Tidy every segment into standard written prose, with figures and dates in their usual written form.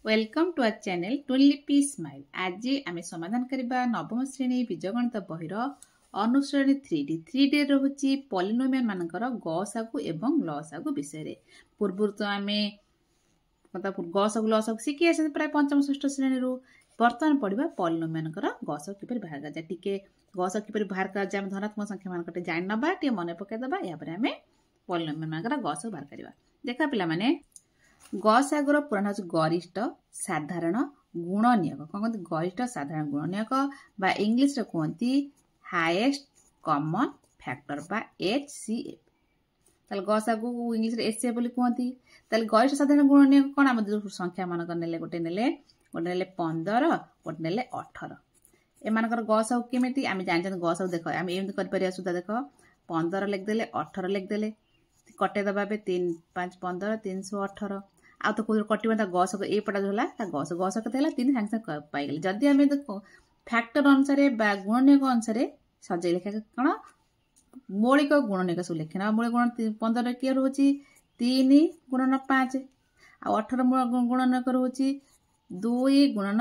Welcome to our channel टुलिपी smile. आज आम समाधान करवा नवम श्रेणी बीजगणित बहिर अनुश्रेणी 3D रोचे पॉलिनोमियल मानकर गसागु एवं लसागु विषय। पूर्व तो आम गसागु लसागु शिखी आस प्राय पंचम षष्ठ श्रेणी बर्तमान पढ़ा पॉलिनोमियल गसागु किपर बाहर कराए। टी गसागु किपर बाहर कराए आम धनात्मक संख्या मान जान ना टे मन पकईदे यापर आम पॉलिनोमियल मान गसागु बाहर करवा। देखा पिला माने गसागुर पुराण हूँ गरिष्ठ साधारण गुणनियक। कौन कहते गरिष्ठ साधारण गुणनियक बा इंग्लिश रे कहते हाईएस्ट कॉमन फैक्टर बा HCF। ताल गसागु इंग्लिश रे HCF बोली कहते। ताल गरिष्ठ साधारण गुणनियक कौन आम संख्या मानक नेले गोटे नेले 15 गोटे नेले 18। एमानकर गसागु केमिति आम जानते गसागु देख आम एमती कर परिया सुधा देख 15 लिखिदेले 18 लिखिदेले कटेदबा 3 5 15 318 आ तो कोई कटिबा गसक ए पटा जो गस गस के 3 साଙ୍ଗे साଙ୍ଗे पाइगले। जदि आम फैक्टर अनुसार बा गुणनियक अनुसार सजे लिखा कौन मौलिक गुणनियक सब लिखे मौलिक गुण 15 किए रोचे 3 गुणन 5 आ 18 गुणनियक रोचे 2 गुणन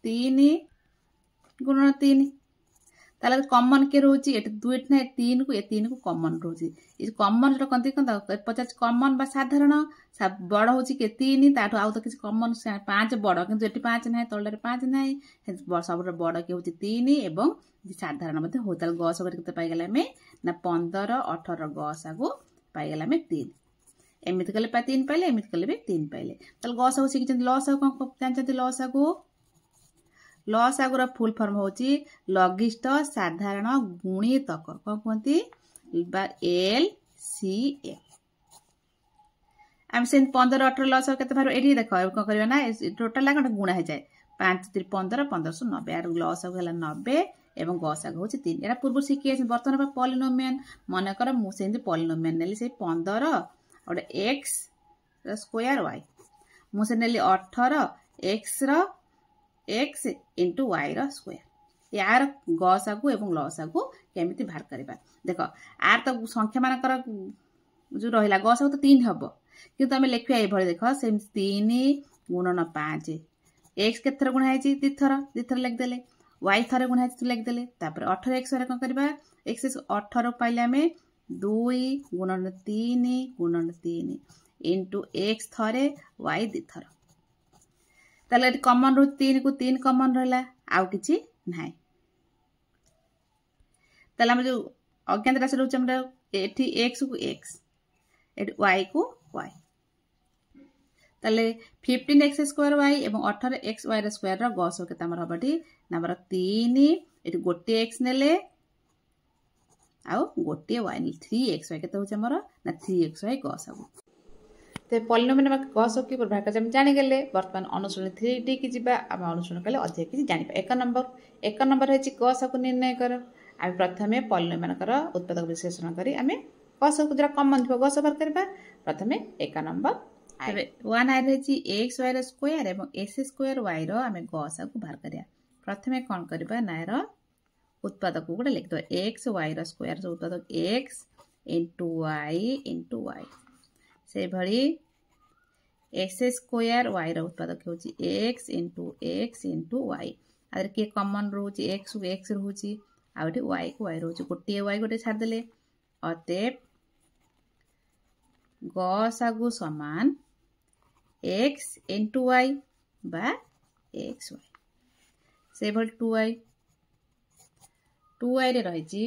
3 गुणन 3। ताले कॉमन के रोचे एट 2 ना 3 को 3 को कॉमन रोचे। ये कॉमन जो कहते कहता पचास कॉमन बा साधारण बड़ हो 3 ताठू आउ तो किसी कॉमन 5 बड़ किंतु एटी 5 ना तलरे 5 ना सब बड़ के होची 3 एवं साधारण मते होताल गस केते पाइगला में ना 15 18 गसागु पाइगला में 3। एमिति कले 3 पाइले एमिति कले भी 3 पाइले। ताल गसागु सिखि लसागु कोन जानते लसागु लसागुर फुल फॉर्म होची लघिष्ठ साधारण गुणितक कौन कहते LCM। आम से 15 18 लसागु केते बाहर एठी देख कौन करबा ना टोटल लागत गुणा हो जाए 5 3 15 1590 यार लसागु हला 90 एवं गसागु होची 3। एरा पूर्व शिखी आछि वर्तमान पॉलिनोमियल मन कर मु सेंती पॉलिनोमियल नेली से 15 और x स्क्वायर y मु से नेली 18 x रो x इंटू y रो स्क्वायर। यार गसागु एवं लसागु केमिति बाहर करबा देख आर तो संख्या मानकर जो रहिला गसागु तो 3 हबो किंतु आमे लिखिया ए भଳି देख सेम 3 गुणन 5 x केथर गुणा हैछि दिथर लिख देले y थरे गुणा हैछि लिख देले तापर 18x रे कोन करबा x 18 पाइले आमे 2 गुणन 3 गुणन 3 इंटू x थरे y दिथर। ताले कॉमन रो 3 को 3 कॉमन रहला आउ किछि नाही। ताले हम जो अज्ञात राशि रहउछ हमरा एठी x को x एठी y को y। ताले 15x स्क्वायर y एवं 18xy रो स्क्वायर रो गस केते हमर हबटी नंबर 3 एठी गोटे x नेले आउ गोटे y नेले 3xy केते होछ हमर ना 3xy गस हबो। तो पॉलिनोमियल गस की प्रभाव का जानी गले वर्तमान अनुश्रेणी 3D की जीवा आम अनुसरण कले अधिक किसी जानिबा। एक नंबर है गस को निर्णय कर। आम प्रथम पॉलिनोमियल उत्पादक विश्लेषण करी आम गस को जरा कॉमन थो गस बाहर करबा। प्रथम एक नंबर 1 आइ रही एक्स वाई स्क्वायर एवं एस स्क्वायर वाई रो आम गस को बाहर करिया। प्रथम कौन करबा ना उत्पादक गोटे लिखिद एक्स वाई रो स्क्वायर उत्पादक एक्स इंटू वाई से भली एक्स स्क्वायर वाई रो उत्पादक होची एक्स इंटू वाई। आदर के कॉमन रोची एक्स को एक्स रोची आउटे वाई को वाई रोची गोटे वाई गोटे छाड़ देले अतएव गसागु समान एक्स इंटू वाई बा एक्स वाई से भली 2y रे रही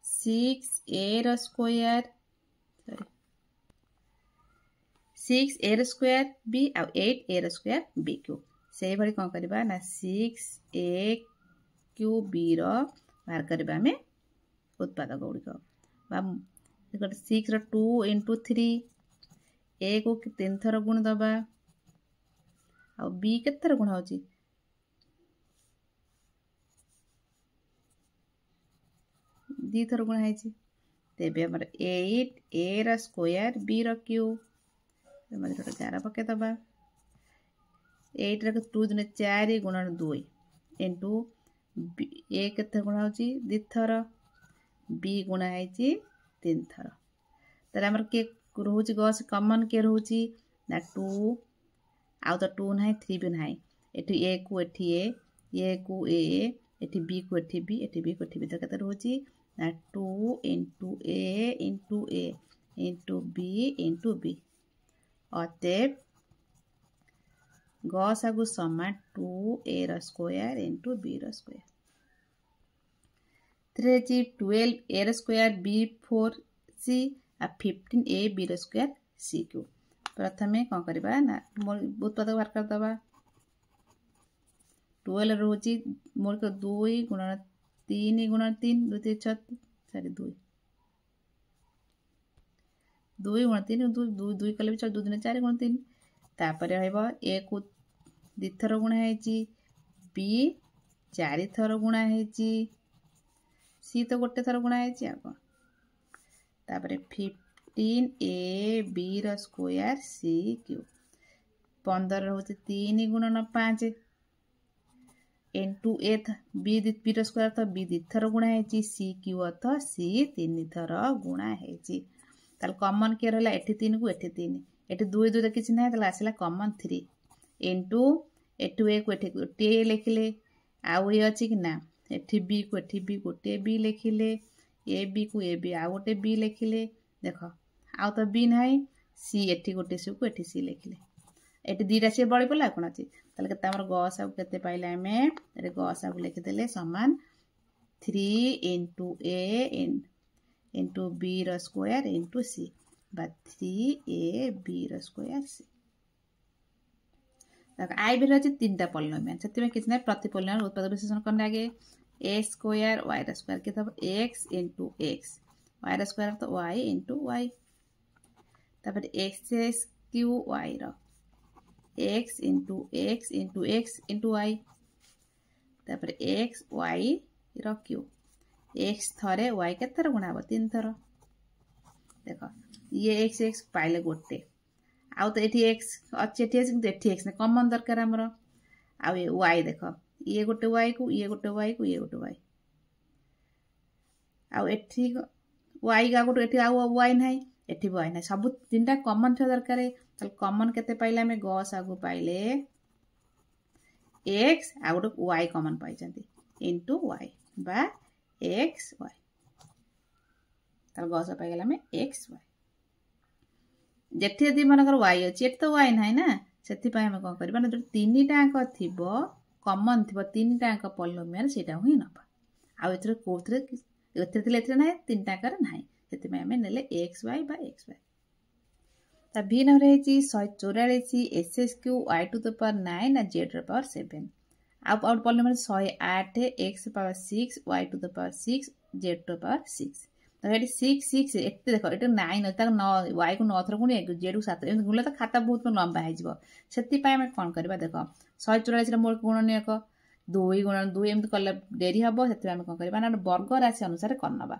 6a रो स्क्वायर 6a रो स्क्वायर b आ 8a रो स्क्वायर b क्यूब से भली कौन करबा ना 6a क्यूब b रो बाहर करबा में उत्पादक गुड़िक बा 6 रो 2 इंटू 3 a को 3 थर गुण दबा आ b केते थर गुण होची 2 थर गुण हैची तेबे हमर 8a रो स्क्वायर b रो क्यूब मधुर 4 पके दबा 8 रे 2 दिन 4 गुणन 2 इंटू a केते गुण होची 2 थर b गुण हैची 3 थर। ताले हमर के रोची गस कॉमन के रोची ना 2 आउ तो 2 ना 3 भी ना एठी ए को एठी ए को ए एठी बी को एठी बी एठी बी को एठी बी तो केते रहउची ना 2 into a into b अतएव गसागु समान 2a रो स्क्वायर into b रो स्क्वायर 12a रो स्क्वायर b 4c आ 15a b रो स्क्वायर c क्यूब प्रथमे कोन करबा ना उत्पादक बाहर कर दबा 12 रहउची मोर को 2 गुणन 3 गुणन 3 2 3 6 सॉरी 2 गुणन 3 2 2 कले 2 दिन 4 गुणन 3 तापर हेबो a को 2 थर गुणा हेची b 4 थर गुणा हेची c तो गोटे थर गुणा हेची आ को तापर 15a b रो स्क्वायर c क्यूब 15 रहउची 3 गुणन 5 into a b रो स्क्वायर तो b 2 थर गुणा हेची c क्यूब तो c 3 थर गुणा हेची ताल कॉमन के रहला एठी 3 को एठी 3 एठी 2 2 किछि नै ताल आसिला कॉमन 3 into एठु a को एठी गोटे लिखिले आउ ए अछि कि ना एठी b को एठी b गोटे b लिखिले a b को a b आ गोटे b लिखिले देखो आउ तो b नै c एठी गोटे c को एठी c लिखिले एठी दीटा से बळी पला कोन अछि ताले केते हमर गसागु केते पाइला हमें एरे गसागु लिखि देले समान 3 into a into b रो स्क्वायर into c बा 3a b रो स्क्वायर c तक आई भी रहछि तीनटा पॉलिनोमियल सेति में किछ नै प्रति पॉलिनोमियल उत्पादक विश्लेषण करने आगे a स्क्वायर y रो स्क्वायर के तब x into x y रो स्क्वायर तो y into y तब x क्यूब y रो x into x into x into y तब x y रो क्यूब x थरे y के थर गुणा हो 3 थर देखो ये x पाइले गोटे आउ तो एठी x अछि एठी x किंतु एठी x ने कॉमन दरकार हमरो आउ ये y देखो ये गोटे y को ये गोटे y को ये गोटे y आउ एठी y गा गोटे एठी आउ y नाही एठी y नाही सब तीनटा कॉमन थ दरकार तल कॉमन केते पाइले हमें गस आगु पाइले x आ गोटे y कॉमन पाइ जंती इनटू y बा x y तल गस पाइ गेला हमें x y जेठी यदि मनकर y अछि एत तो y नाही ना सेति पय हम कोन करबा ना जो तीनटा अंक थिबो कॉमन थिबो तीनटा अंक पॉलिनोमियल सेटा होई नबा आ एथरे कोथरे एथरे थिले एथरे नाही तीनटा अंक नाही सेति में हमें नेले xy बा xy ता v न रहछि 144 ss cube y to the power 9 ना z र पावर 7 अब आउट polynomial 108 x power 6 y to the power 6 z to the power 6 तो एटी 6 6 एते देखो एटा 9 होता 9 y को 9 थर गुणी z को 7 एम गुणले तो खाता बहुत लंबा है जिवो सेति पय हम कोन करबा देखो 144 रे मोर गुणनीय को 2 गुणन 2 एम कले देरी हबो सेति हम कोन करबा ना वर्ग राशि अनुसार करनबा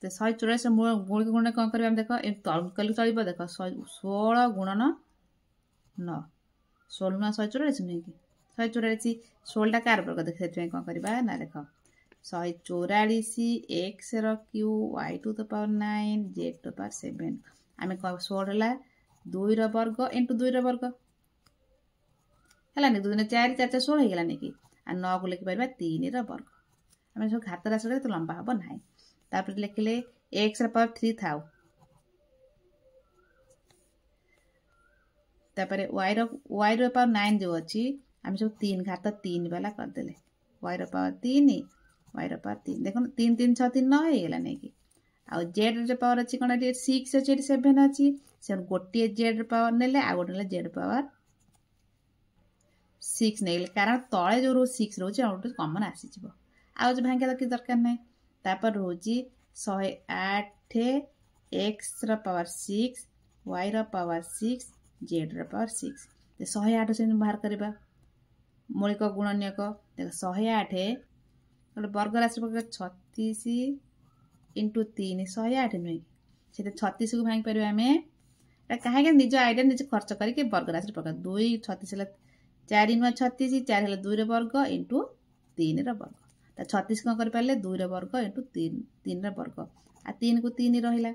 तो 144 मोर गुण गुण कोन करबा हम देखो ए तल कल चलिबो देखो 16 गुणन 9 16 ना 144 नै कि 144 16 टा कार वर्ग देख सेति कोन करबा ना देखो 144 x रो cube y to the power 9 z to the power 7 आमे 16 हला 2 रो वर्ग इनटू 2 रो वर्ग हला नि 2 ने 4 4 16 हे गेला नि कि आ 9 को लिखि परबा 3 रो वर्ग आमे सब घात राशि तो लंबा हबो नाही तापर लिखले x रो पावर 3 थाउ तापर y रो पावर 9 जो अछि आमे सब 3 घात 3 वाला कर देले y रो पावर 3 y रो पावर 3 देखो 3 3 6 3 9 हे गेला नै कि आ z रो पावर अछि कोन 6 अछि 7 अछि से गोटे z रो पावर नेले आ गोटे नेले z पावर 6 नेले कारण तळे जो रो 6 रोचे आउट कॉमन आसी जिवो आ जो भांगे तो कि दरकार नै तापर रोजी 108 x रो पावर 6 y रो पावर 6 z रो पावर 6 ते 108 से बाहर करबा मौलिक गुणनीयक देख 108 गोटे वर्ग राशि प्रकार 36 इंटू 3 108 नुई से 36 को भांग परिबा हमें कहा निज आइडिया निज खर्च करके वर्ग राशि प्रकार 2 36 हला 4 नुआ 36 4 हला 2 रो वर्ग इंटू 3 रो वर्ग ता 36 को कर पाले 2 रो वर्ग इंटू 3 रो वर्ग आ 3 को 3 रहिला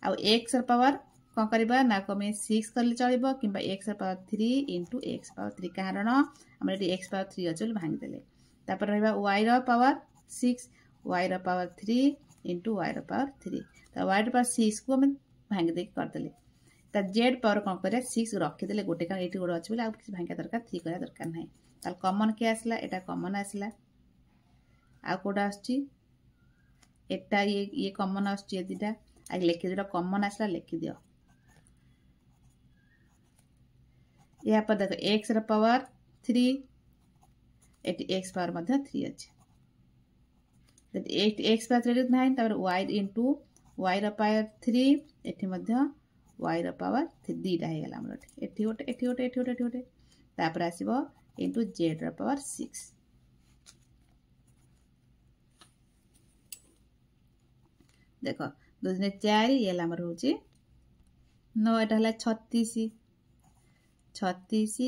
आ x रो पावर कौन करवा ना को आम 6 कले चलो कि x power 3 into x power 3 कारण आम एक्स पावर 3 अच्छे भांगीदे तापर रहा y power 6 y power 3 into y power 3 तो वाई पावर 6 को आम भांगी करदे ता जेड पावर कौन कर 6 रखीदे गोटे कारण ये गोटे अच्छे बोले किसी भांगा दरकार 3 करवा दरकार ना ताल कमन किए आसला एटा कमन आसला आ कोटा आटा ये कमन आसुची दीटा आगे लिखी जो कमन आसला लिखी दियो या पर देख एक्स पावर 3 एटी एक्स पावर मध्य 3 अच्छे एक्स पावर 3 ना तापर वाई इंटू वाई पावर 3 एटी मध्य वाई पावर 3 दीटा हो गला एटी गोटे एटी गोटे एटी गोटे एटी गोटे तापर आसीबो इंटू जेड पावर 6 देख 2 4 ये आमर हूँ 9 एटा है 36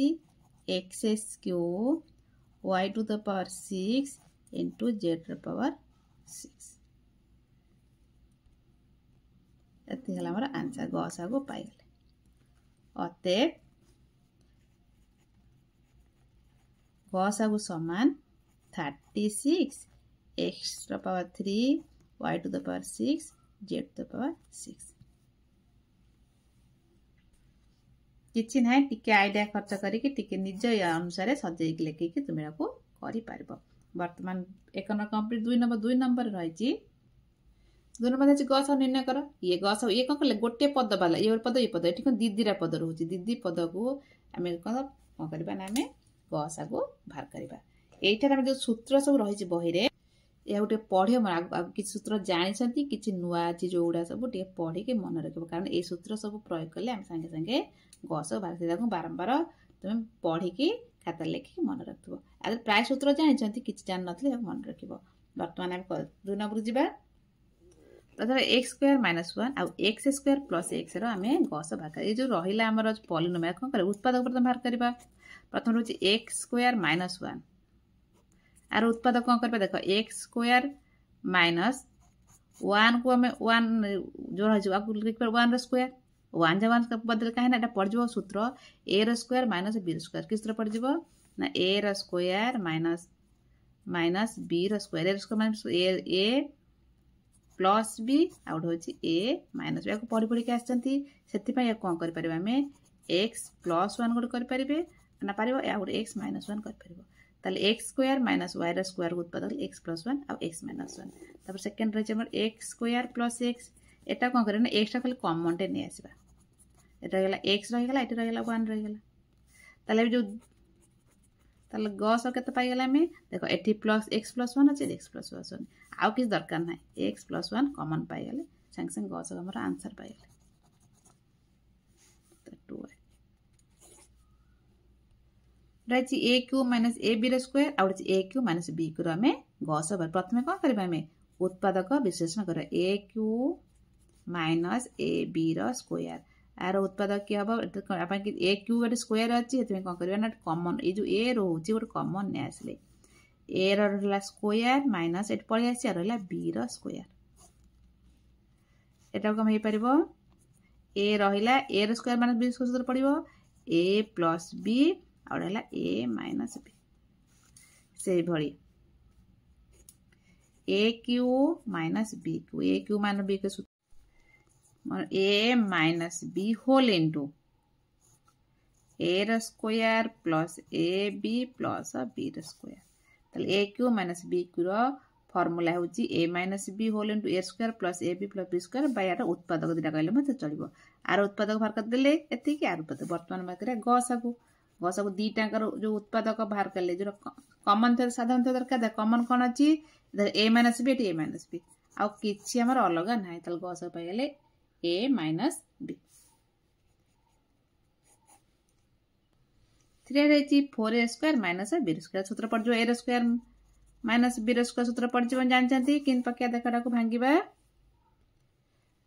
x cube y to the power 6 into z power 6 ये आमर आंसर गसा को पाइगले अतएव गसा को समान 36 x power 3 y to the power 6 z to the power 6 किसी ना टिके आइडिया खर्च करके निज अनुसार सजे लिखिकी तुम कर बर्तमान 1 नंबर कंप्लीट 2 नंबर रही 2 नंबर गस निर्णय कर ये गस ये कौन कले गोटे पद वाला ये पद ये दीदीरा पद रोचे दीदी पद को आम कौन करवा ना आम गसा को बाहर करवा यहीटार जो सूत्र सब रही बही या गोटे पढ़ किसी सूत्र जानी किसी नुआ अच्छी जो गुड़ा सब पढ़ी के मन रख कारण ये सूत्र सब प्रयोग कले आम संगे संगे गस बाहर बारंबार तुम पढ़ी खाता लिखिकी मन रख आगे प्राय सूत्र जानी किसी जान ना मन रख बर्तमान आम 2 नंबर जावा तो एक्स स्क्वायर माइनस 1 आउ एक्स स्क्वायर प्लस एक्स आम गस बाहर ये जो रहा आम पॉलिनोमियल कौन कर उत्पादक प्रथम बाहर करवा प्रथम रोचे एक्स स्क्वायर माइनस 1 आर उत्पादक कौन कर देख एक्स स्क्वायर माइनस 1 को आम 1 जो रही 1 स्क्वायर 1 जब 1 बदल कहीं पड़ जाव सूत्र a square minus b square किस तरह पड़ जाव ना a square minus b square minus a plus b आउट हूँ ए माइनस बी पढ़ी पढ़ी आसपाई कौन कर आम एक्स प्लस 1 गोटे करें ना पार या गोटे एक्स माइनस 1 कर x square minus y square उत्पादक एक्स प्लस 1 आउ एक्स माइनस 1 तापर सेकेंड रही एक्स स्क्वायर प्लस एक्स एटा कौन करें ना एक्सटा खाली कमन टे नहीं आसवा एटा एक्स रहीगला ये रहीगला 1 रहीगला जो गस के पाईगला आम देख ये प्लस एक्स प्लस 1 अच्छे एक्स प्लस 1 आउ किसी दरकार ना एक्स प्लस 1 कमन पाईगले संगे संगे गस आम आंसर पाईगले रही a cube minus a b square आउ a cube minus b cube आम गस प्रथम कौन करवा आम उत्पादक विश्लेषण कर a cube minus a b square आर उत्पादक किए हम ए क्यू गोटे स्क्वायर अच्छी कौन करवा ना कमन ये जो ए रोचे गोटे कमन नहीं आसले ए रहा स्क्वायर माइनस ये पलि आसी रहा बी स्क्वायर एटा कम हो पार ए रहा ए स्क्वायर माइनस बी स्क्वायर पड़ो ए प्लस बी आउ रहा ए माइनस बी से भली a cube minus b cube a cube minus b के a minus b whole into a square plus a b plus b square a cube minus b cube formula हूँ a minus b whole into a square plus a b plus b square बार उत्पादक दुटा कहले चलो are उत्पादक बाहर करदे एति आर उत्पादक बर्तमान बाहर गसा को दीटाकर जो उत्पादक बाहर कले जो कमन थे साधारण थे दरकार कमन कौन अच्छी a minus B A minus b आउ कि आम अलग ना गस पाईगले ए माइनस बी 3 रही 4 स्क्वायर माइनस बी स्क्वायर सूत्र पड़ जाए ए स्क्वायर माइनस बी स्क्वायर सूत्र पड़ जाए जानते कि पकिया देखा भांगा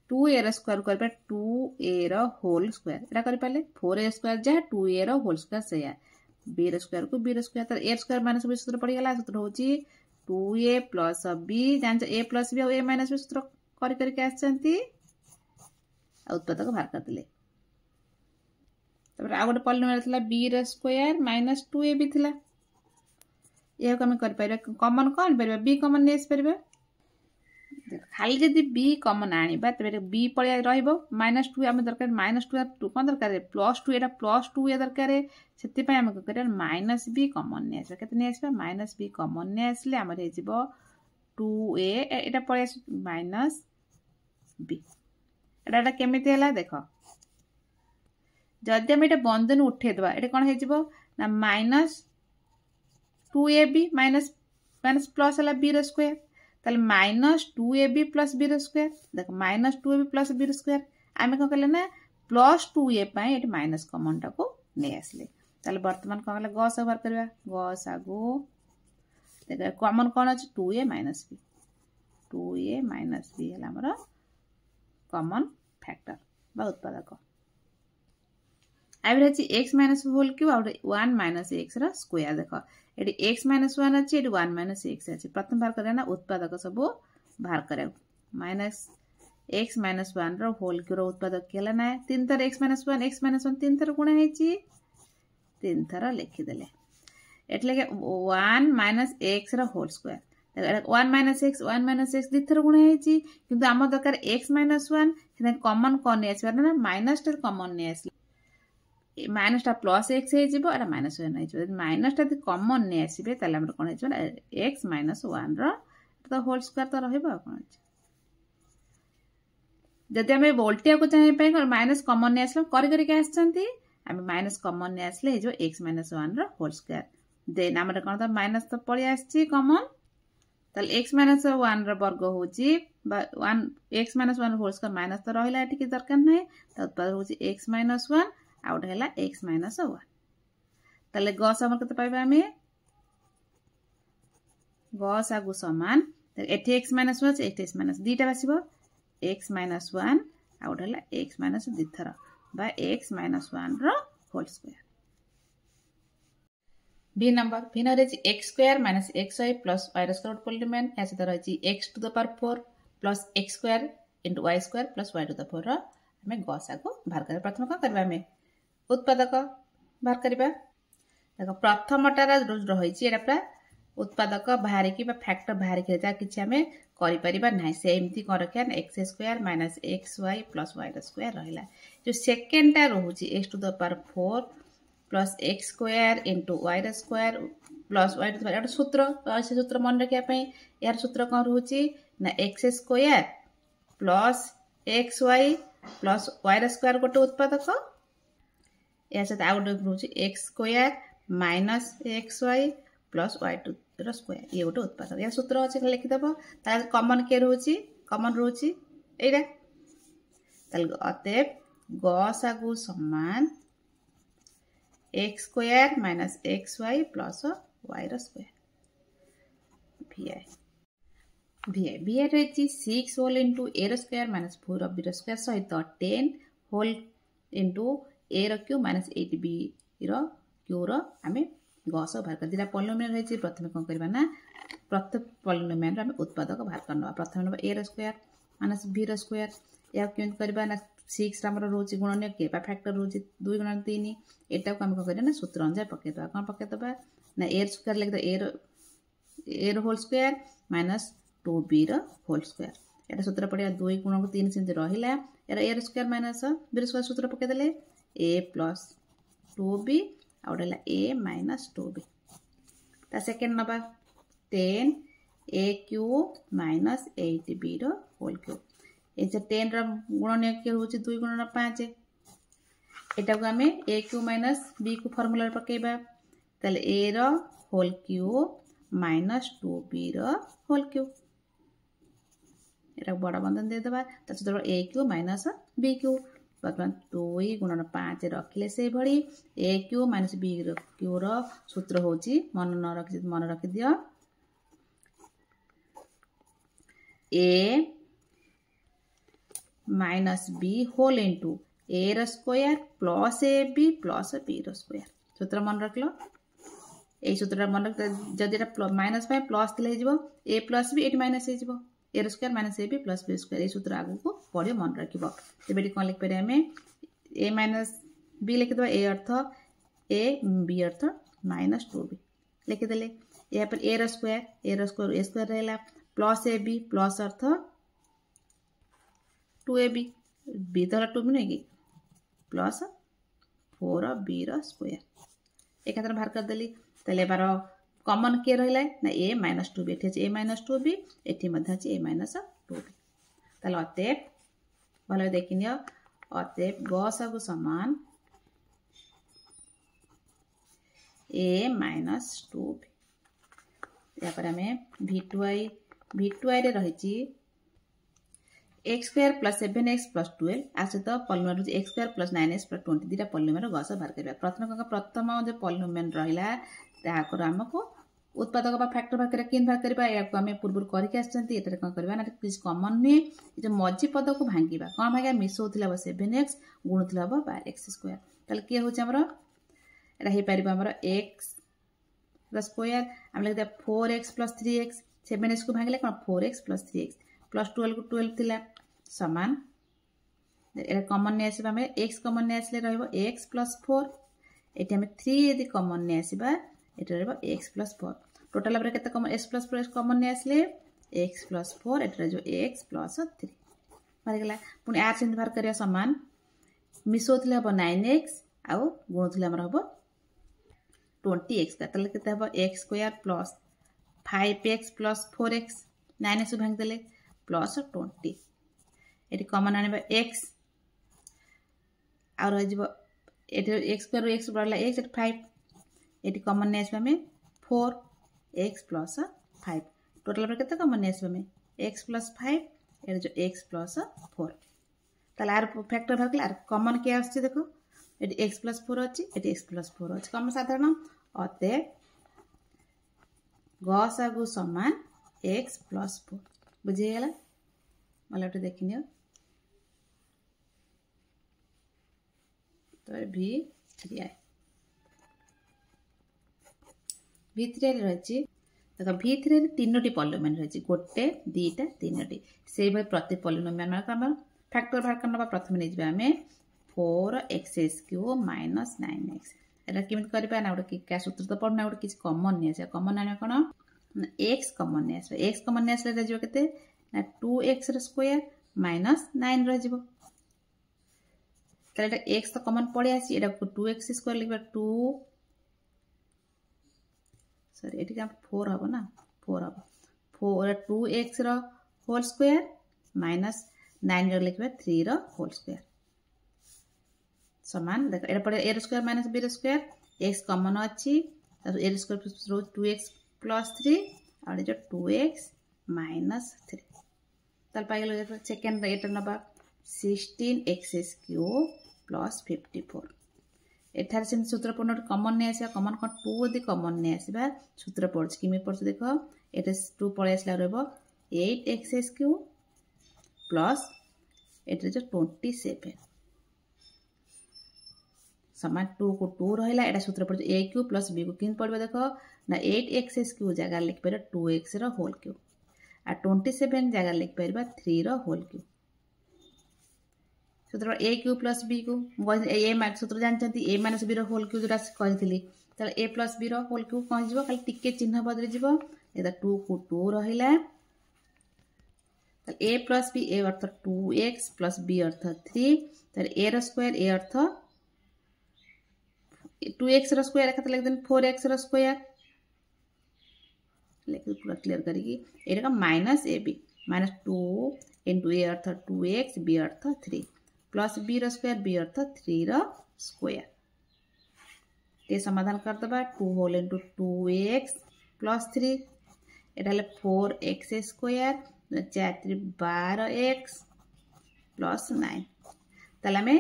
2a स्क्वायर कर 2a होल स्क्वायर एटा कर पाले 4a स्क्वायर जहाँ 2a होल स्क्वायर से बी स्क्वायर को बी स्क्वायर तर ए स्क्वायर माइनस बी सूत्र पड़गला सूत्र हूँ 2a प्लस बी जान ए प्लस बी ए माइनस बी सूत्र करके आसती उत्पादक बाहर करदेले आ गोटे polynomial B square minus 2ab थिला यह आम कर कमन कौन पार बी कमन नहीं आसपर खाली जदि बी कमन आनिबा तबे बी पड़िया रहिबो -2 आम दरकार -2 कौन दरकार +2 एटा +2 या दरकार से आम कर -b कमन नहीं आस के नहीं आसबा -b कमन नहीं आसले आम 2a एटा पड़िया -b एटा केमिति हैला देख जदि आम एटा बंधन उठेदबा एटा कौन हो ना -2ab माइनस माइनस प्लस है बी स्क्वायर ताले -2ab प्लस बी स्क्वायर देख -2ab प्लस बी स्क्वायर आम कौन कले ना +2a ये माइनस कमन टा को नहीं आसले ताले वर्तमान कौन कले गस बाहर करवा गस आगु देख कमन कौन अच्छे 2a minus b 2a minus b है आमर कमन फैक्टर बा उत्पादक आगे रही एक्स माइनस होल क्यूब आ 1 माइनस एक्स स्क्वायर देख ये एक्स माइनस 1 अच्छे ये 1 माइनस एक्स अच्छे प्रथम बाहर करना उत्पादक सब बाहर कर minus x minus 1 whole cube उत्पादक किए ना 3 थर एक्स माइनस 1 3 थर गुणा है 3 थर लिखिदेले एट्ले 1 minus x whole square 1 minus x 2 थर गुणा है किंतु आम दरकार एक्स माइनस 1 कमन कौन नहीं आसबार ना माइनस टा कमन नहीं आस माइनस टा प्लस एक्स हो माइनस 1 हो माइनस टा कमन नहीं आसबे कौन हो एक्स माइनस 1 होल स्क्वायर तो रहा जदि आम वोल्टिया को चाहिए माइनस कमन नहीं आसला आम माइनस कमन नहीं आसले एक्स माइनस 1 होल स्क्वायर देन आम कौन तो माइनस तो पड़े आसी कमन ताले एक्स माइनस 1 वर्ग हो x minus 1 whole square minus तो रहा ये दरकार ना उत्पादक हो एक्स माइनस 1 आ गोटे है एक्स माइनस 1 ताले गस आम के पाइबा आम गस आगु सामान eighty x minus 1 x minus 2 आसो एक्स माइनस 1 आ गोटे है एक्स माइनस 2 थर बा एक्स माइनस 1 होल स्क्वायर बी नंबर रही x square minus x y plus y square polynomial या सहित रही x to the power 4 plus x square into y square plus y to the 4 आम गसा को बाहर कर प्रथम कौन करवा आम उत्पादक बाहर करवा देख प्रथमटार रही पूरा उत्पादक बाहर की फैक्टर बाहर कि आम कर सेमती कौन रखा x square minus x y plus y square रहा जो सेकेंडटा रोचे x to the power 4 plus x square into y square plus y to the सूत्र से सूत्र मन रखापी यार सूत्र कौन रोचे ना x square plus x y plus y square गोटे उत्पादक या सहित आउ गोटे रोचे x square minus x y plus y to square ये गोटे उत्पादक या सूत्र अच्छे लिखिदेव कमन किए रोचे कमन रोचे यहाँ अतएव गस आगु समान x square minus x y plus y square vi रही 6 whole into a square minus 4 b square सहित 10 whole into a cube minus 8 b cube आम गस बाहर कर दिला पॉलिनोमियल रही प्रथम कौन करवा ना प्रत्येक पॉलिनोमियल आम उत्पादक बाहर करना प्रथम ना a square minus b square या क्यों करवा ना 6 आम रोचे गुणन के फैक्टर रोचे 2 गुणन 3 एटा को आम कौन करना सूत्र अनुसार पकईदे कौन पकईदे ना ए स्क्वायर लिखिद a whole square minus 2b whole square एटा सूत्र पड़े 2 गुण 3 सेमती रहा यार a square minus b square सूत्र पकईदे ए प्लस 2b आ गोटे ए माइनस 2b सेकेंड नवा 10 a cube minus 8b whole cube ये 10 गुणन के रोचे 2 गुणन 5 एटा को आम ए क्यूब माइनस बी को फर्मूला पकईबा ताले a whole cube minus 2b whole cube एटा बड़ा बंधन देदेबा सूत्र a cube minus b cube बर्तमान 2 गुणन 5 रखिले से भली a cube minus b cube सूत्र हूँ मन न रखी मन रखी दियो a minus b whole into a square plus a b plus b square सूत्र मन रख लो यही सूत्र मन रख जदि माइनस प्लस ए प्लस भी ये माइनस हो a square minus a b plus b square ये सूत्र आगू पड़े मन रखिब तेरे कौन लिखिपर आम ए माइनस बी लिखिद ए अर्थ ए बी अर्थ माइनस 2b लिखिदे या पर ए स्क्वायर रहा प्लस ए बी प्लस अर्थ 2ab बी तो 2b नहीं कि प्लस 4b स्क्वायर एक बाहर करदेली तेल बार कमन किए रहा ना ए माइनस 2b ए माइनस 2b ये ए माइनस 2b ताल अतएव भल देखी नि अतएव गसागु समान ए माइनस 2b या पर आम v2i रे रही x square plus 7x plus 12 आ सहित पॉलिनोमियल रही x square plus 9x plus 20 दुटा पॉलिनोमियल गस बाहर करवा प्रथम जो पॉलिनोमियल रहा ताकर आमको उत्पादक बा फैक्टर भाग करा किन भाग करबा या को हमें पूर्व करके आछंती एटा कोन करबा ना किछ कॉमन नुहे जो मझी पद को भांगीबा कोन भागा मिसौथिला 7x गुणुथिला 12x स्क्वायर ताले के होछ हमरो एटा हे परिबा हमरो x द स्क्वायर हम लिखदा 4x प्लस 3x 7x को भांगले कोन 4x प्लस 3x प्लस 12 को 12 थिला समान एटा कॉमन ने आसीबा हमें x कॉमन ने आसले रहबो x प्लस 4 एटा हमें 3 यदि कॉमन ने आसीबा एटा रहबो x प्लस 4 टोटल हमरे केते कॉमन x प्लस 4 कॉमन ने आसले x प्लस 4 एटा जो x प्लस 3 मार गेला पुनी आर से बाहर करिया समान मिसौथिला हबो 9x आ गुणुथिला हमर हबो 20x का तले केते हबो x square plus 5x plus 4x 9x भांग देले प्लस 20 ये कॉमन आने x और x स्क्वायर x बढ़ला x 5 ये कॉमन ने आसबा में 4x प्लस 5 टोटल पर केते कॉमन ने आसबा में x प्लस 5 ये जो x प्लस 4 ताले आर फैक्टर भाग आर कॉमन के आछे देखो ये x प्लस 4 अछि ये x प्लस 4 अछि कॉमन साधारण अते गसागु समान x प्लस 4 बुझे गला मला तो देखिनियो तो v3i v3 रे रही देखो v3 रे तीनोटी पॉलिनोमियल रही गोटे दीटा तीनोटी से भाई प्रति पॉलिनोमियल मतलब फैक्टर बाहर करना प्रथम नहीं जाबा हमें 4x³ माइनस 9x एटा केमित करबा ना गोटे क्या सूत्र तो पढ़ना गोटे किछ कॉमन नहीं आसे कॉमन आने कोन x कॉमन नहीं आसे x कॉमन नहीं आसे रह केते ना 2x स्क्वायर माइनस 9 रह जिवो ताले x तो कॉमन पड़े आसी एटा 2x स्क्वायर लिखबा 2 सॉरी एटी का 4 हबो ना 4 हबो 4 2x रो होल स्क्वायर माइनस 9 रो लिखबा 3 रो होल स्क्वायर समान देखो एटा पड़े a square minus b square x common अछि त a स्क्वायर 2x प्लस 3 और जो 2x माइनस 3 तल पाई गेलो सेकंड एटा नबा 16x³ प्लस 54 एठार से सूत्र पढ़ना कॉमन नहीं आसा कॉमन को 2 यदि कॉमन नहीं आसीबा सूत्र पड़छ किमे पड़छ देखो एटा 2 पळे आसला रहबो 8x³ प्लस एटा जो 27 समान 2 को 2 रहला एटा सूत्र पड़छ a³ प्लस b को किन पड़बे देखो ना 8x³ जगह लिख पर 2x रो होल क्यूब आ 27 जगह लिख परबा 3 रो होल क्यूब सूत्र a³ प्लस b को a माइनस सूत्र जानचंती a माइनस b रो होल क्यूब जोरा कहितली तले a प्लस b रो होल क्यूब कहि जिवो खाली टिके चिन्ह बदली जिवो एदा 2 को 2 रहिला तले a प्लस b a अर्थ 2x प्लस b अर्थ 3 तले a रो स्क्वायर a अर्थ 2x रो स्क्वायर एकत लिख देन 4x रो स्क्वायर लिख पूरा क्लियर करेगी एटा का minus ab minus 2 into a अर्थ 2x b अर्थ 3 प्लस b रो स्क्वायर b अर्थ 3 रो स्क्वायर ये समाधान कर दबा 2 होल into 2x प्लस 3 एटा ले 4x स्क्वायर 4 12x प्लस 9 तले में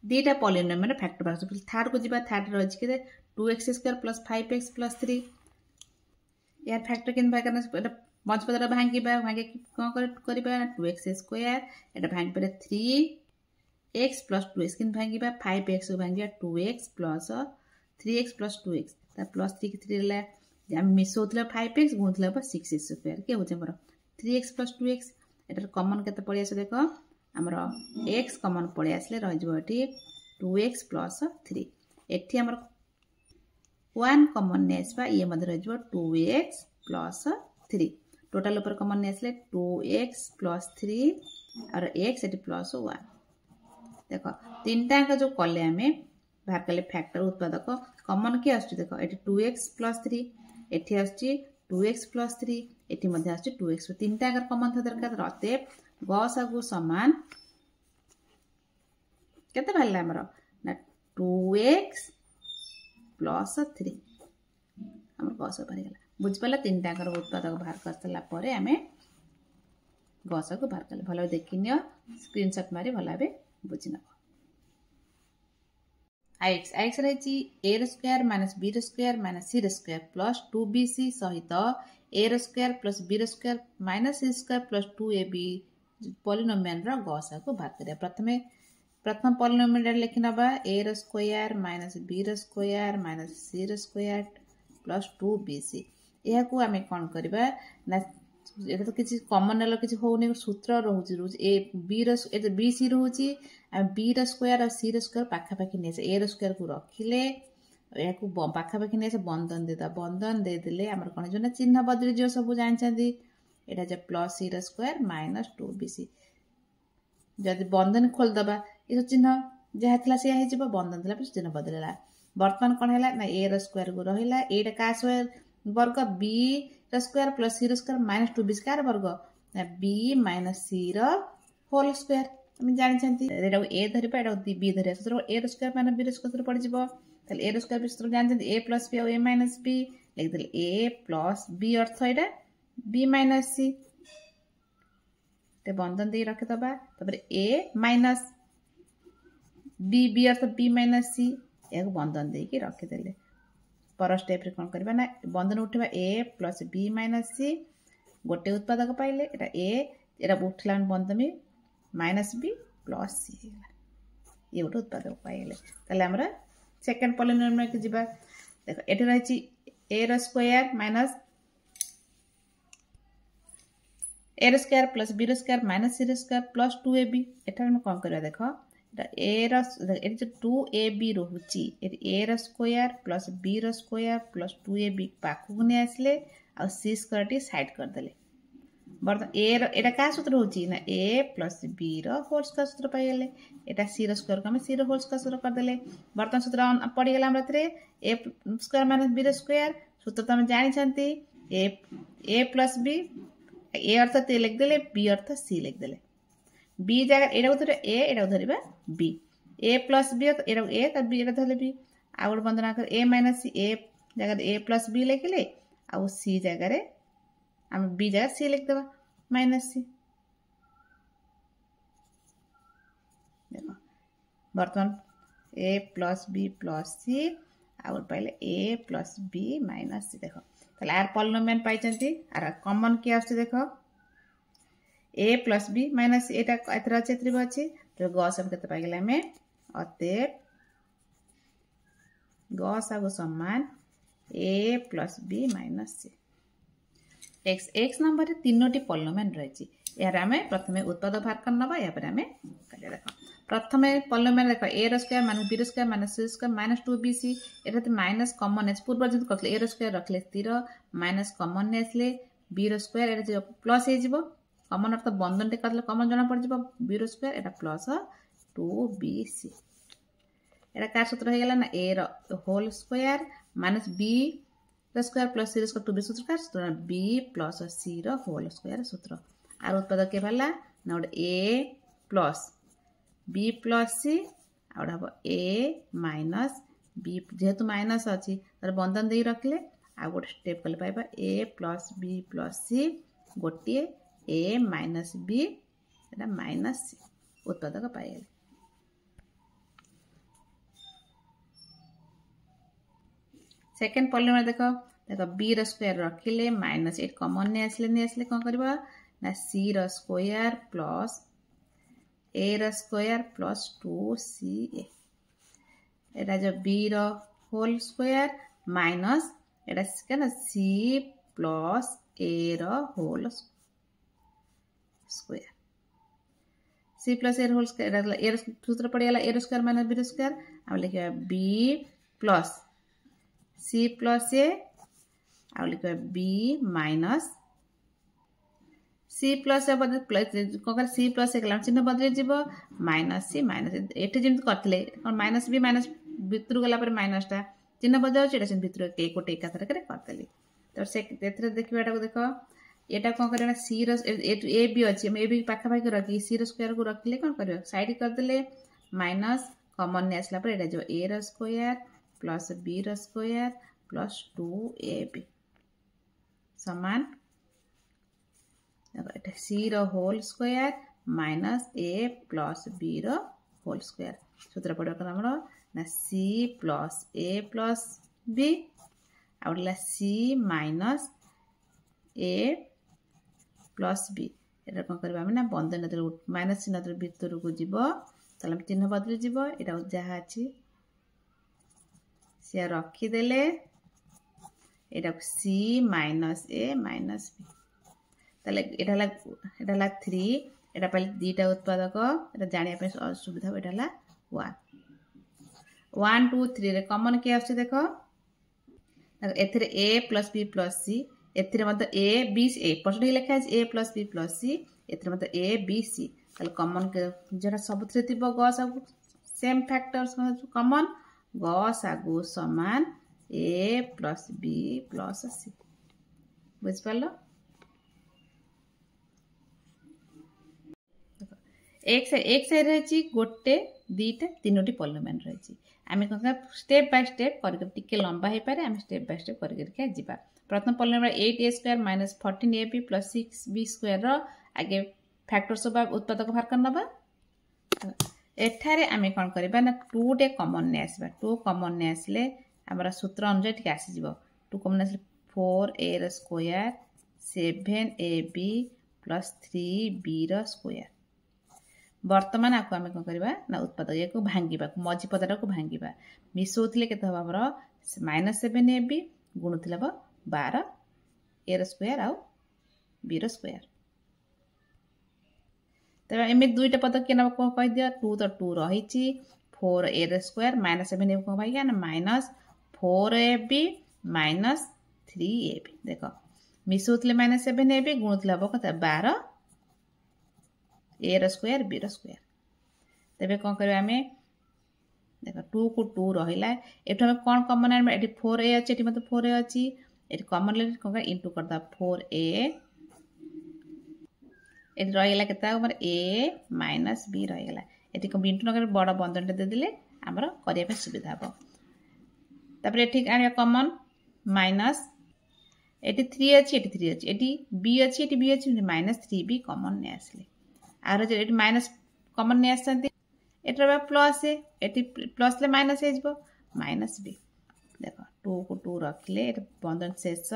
दीटा पॉलिनोमियल फैक्टर बाक्स थर्ड को जीवा थर्ड रही के 2x square plus 5x plus 3 यार फैक्टर किन भाग करना मझ पदर भांगीबा भांगे कोन करबा 2x स्क्वायर एटा भांग पर 3x प्लस 2x किन भांगीबा 5x को भांगीबा 2x plus 3x plus 2x ता प्लस 3 के 3 ला मिसौले 5x गुणुले हम 6x स्क्वायर किए हूँ मोर 3x प्लस 2x एटार कमन के पड़े आस देख आमर x कमन पड़े आसले रही 2x प्लस 3 एटी आमर 1 कमन नहीं आसवा ये रही 2x प्लस 3 टोटाल ऊपर कमन नहीं आसले 2x प्लस 3 और x एटी प्लस 1 देख तीन टाक जो कले आम बाहर कले फैक्टर उत्पादक कमन किए आस देख ये 2x प्लस 3 एटी आस 2x प्लस 3 एटी आस 2x तीन टाक कमन था दरकार अतएव गसागु समान केते बाहरला हमर ना 2x प्लस 3 हमर गस बाहर गला बुझ पाला तीन टाकर उत्पादक बाहर कर सला परे हमें गसागु बाहर कले भलो देखिनियो स्क्रीनशॉट मारी भला बे बुझिना आईएक्स रही a square minus b square minus c square plus 2bc सहित a square plus b square minus c square plus 2ab polynomial रो गसा को बात करिया प्रथम पॉलिनोमियल लिखि नबा a square minus b square minus c square plus 2bc यह को आमे कोन करबा ना एटा तो किछि कॉमन एलो किछि होउनी सूत्र रहउछि a b a b c रहउछि आ बी स्क्वायर और सी स्क्वायर पाखा पाखी ने ए स्क्वायर को रखिले या को पाखा पाखी ने बंधन दे देले हमर कोन जो ना चिन्ह बदली जो सब जानछंदी एटा जे plus c square minus 2bc जदि बंधन खोल दबा ये चिन्ह जहा थला से हे जेबो बंधन थला चिन्ह बदलला वर्तमान कोन हैला ना ए स्क्वायर को रहिला एटा का स्क्वायर वर्ग B square plus c square minus 2bc car वर्ग बी माइनस सी रो होल स्क्वायर हम जानछंती एटा ए धरिबा एटा बी धरिया सूत्र a square minus b square पड़ जिवो ताले ए स्क्वायर सूत्र जानछंती ए प्लस बी और ए माइनस बी लिख देले ए प्लस बी अर्थ एटा बी माइनस सी ते बंधन दे रखे दबा तबरे ए माइनस बी अर्थ बी माइनस सी एक बंधन दे के रखे देले पर स्टेप रे कोन करबा ना बंधन उठेबा ए प्लस बी माइनस सी गोटे उत्पादक पाइले एटा उठला बंधन माइनस बी प्लस सी ये गोटे उत्पादक पाइले ताले हमरा सेकंड पॉलिनोमियल के जिबा देखो एटा रहिछि a square minus a square plus b square minus c square plus 2ab एटा हम कोन करबा देखो ए 2ab रहुची a square plus b square plus 2ab पाखु ने आसले आ सी स्क्वायर टी साइड कर देले बर्तन ए एटा का सूत्र होची ना ए प्लस बी रो होल स्क्वायर सूत्र पाई गेले एटा सी स्क्वायर को हम सी रो होल स्क्वायर सूत्र कर देले बर्तन सूत्र पड़ी गेला हमरा तरे ए स्क्वायर माइनस बी स्क्वायर सूत्र त हम जानि छंती ए प्लस बी ए अर्थ ते लिख देले बी अर्थ सी लिख देले बी जगह एटा उधर एटा धरिबा बी ए प्लस बी एटा ए त बी एटा धरले बी आ गोट बंधन कर ए माइनस सी ए जगह ए प्लस बी लिखले आ सी जगह रे हम बी जगह सी लिख देबा माइनस सी देखो वर्तमान ए प्लस बी प्लस सी आ गोट पाइले ए प्लस बी माइनस सी देखो ताले आर पॉलिनोमियल पाइचंती आर कॉमन के आछे देखो ए प्लस बी माइनस एटा एथरा अछि एथरि अछि तो गस हम केते पाइ गेला में अतएव गस आगो समान ए प्लस बी माइनस सी एक्स नंबर रे तीनोटी पॉलिनोमियल रहिछि यार हमें प्रथमे उत्पाद बाहर करनबा या पर हमें कले देखो प्रथमे पॉलिनोमियल देखो a square minus b square minus c square minus 2bc एटा तो माइनस कॉमन है पूर्व जति करले ए स्क्वायर रखले स्थिर माइनस कॉमन ने आसले बी स्क्वायर एटा प्लस हे जिवो कॉमन अर्थ बंधन टे करले कॉमन जना पड़ जिवो बी स्क्वायर एटा प्लस 2bc एटा का सूत्र हे गेला ना ए रो whole square minus b square plus c square 2b सूत्र का सूत्र बी प्लस सी रो होल स्क्वायर सूत्र आर उत्पादक के भला ना a plus b plus c आउट हम ए माइनस बी जेहेतु माइनस अच्छी तर बंधन दे रखले आ गोटे स्टेप कले पाइबा ए प्लस बी प्लस सी गोटे ए माइनस बी एटा माइनस सी उत्पादक पाइले सेकंड पॉलिनोमियल देखो देखो बी स्क्वायर रखिले माइनस 8 कॉमन ने आसले कोन करबा ना सी स्क्वायर प्लस ए स्क्वायर प्लस 2ca एटा जो बी रो होल स्क्वायर माइनस एटा क्या सी प्लस ए रोल स्क्वायर सी प्लस ए होल स्क्वायर ए सूत्र पड़ेगा ए स्क्वायर माइनस बी स्क्वायर आम लिखा बी प्लस सी प्लस ए आ लिखा बी माइनस सी प्लस कौन सी प्लस ए चिन्ह बदल जीव माइनस सी माइनस एटी जमी करते माइनस बी माइनस भितर गला माइनसटा चिन्ह बदल होता भितर गोटे एकाथर करदेली तो से देखा एटा देख यहाँ कौन कर सी ए भी अच्छी ए भी पाखापाखि रखी सी स्क्वायर को रखिले कौन कर साइड करदे माइनस कमन नहीं आसला पर जो a square plus b square plus 2ab समान c whole square minus a plus b whole square सूत्र पड़ेगा ना c plus a plus b आउला c minus a plus b एटा कौन करबा ना बंधन माइनस चिन्ह भितर को जीव ताले चिन्ह बदली जीव एटा जहाँ अच्छी सी रखीदे एटा सी माइनस ए माइनस बी ताले एटा 3 एटा पहले दीटा उत्पादक एटा जानिया सुविधा एटा 1 2 3 रे कॉमन के आछे देखो एथिरे ए प्लस बी प्लस सी एथिरे मतलब ए बी ए परसेंट लिखा है ए प्लस बी प्लस सी एथिरे मतलब ए बी सी ताले कॉमन के जेटा सबथरे थिबो ग सागु सेम फैक्टर्स कॉमन ग सागु समान ए प्लस बी प्लस सी बुझ पालो एक साइड रही गोटे दीटा तीनोटी पॉलीनोमियल रही आम कौन स्टेप बाय स्टेप कर लंबा हो पारे आम स्टेप बाय स्टेप कर प्रथम polynomial 8a square minus 14ab plus 6b square आगे फैक्टर सब उत्पादक बाहर कर नबा एठारे आम कौन करबा ना 2 टे कॉमन ने आसबा 2 कॉमन ने आसले हमरा सूत्र अनुसार ठीक आसी जीवो 2 कॉमन आसले 4a square 7ab plus 3b square वर्तमान आपको आम कौन करवा ना उत्पादक या भांगा मझी पदाटा को भांगा मिसौले के माइनस 7ab गुणुले हम 12 ए स्क्वायर आउ बी स्क्वायर तब एम दुईटा पद किए ना कौन कह दिया 2 तो 2 रही 4a स्क्वायर माइनस 7ab कौन पाइबा ना माइनस 4ab माइनस 3ab देख मिसौले माइनस 7ab गुणुले हम कत 12 ए स्क्वायर बी स्क्वायर तेरे कौन कर देख 2 को 2 रहा एठू आम कौन कमन आने ये 4a अच्छी ये मतलब 4a अच्छी ये कमन ले कौन इंटू करदा 4a ये रहीगला के ए माइनस बी रहीगला ये कौन इंटू न बड़ बंधन देदेले आमर करने सुविधा हम तापर ये आने कमन माइनस ये 3 अच्छी ये 3 अच्छी ये बी अच्छी ये बी अच्छी माइनस 3b कमन नहीं आसले आर ये माइनस कमन नहीं आसती एटर प्लस ए प्लस ले माइनस हो माइनस बी देख 2 को 2 रखिले बंधन शेष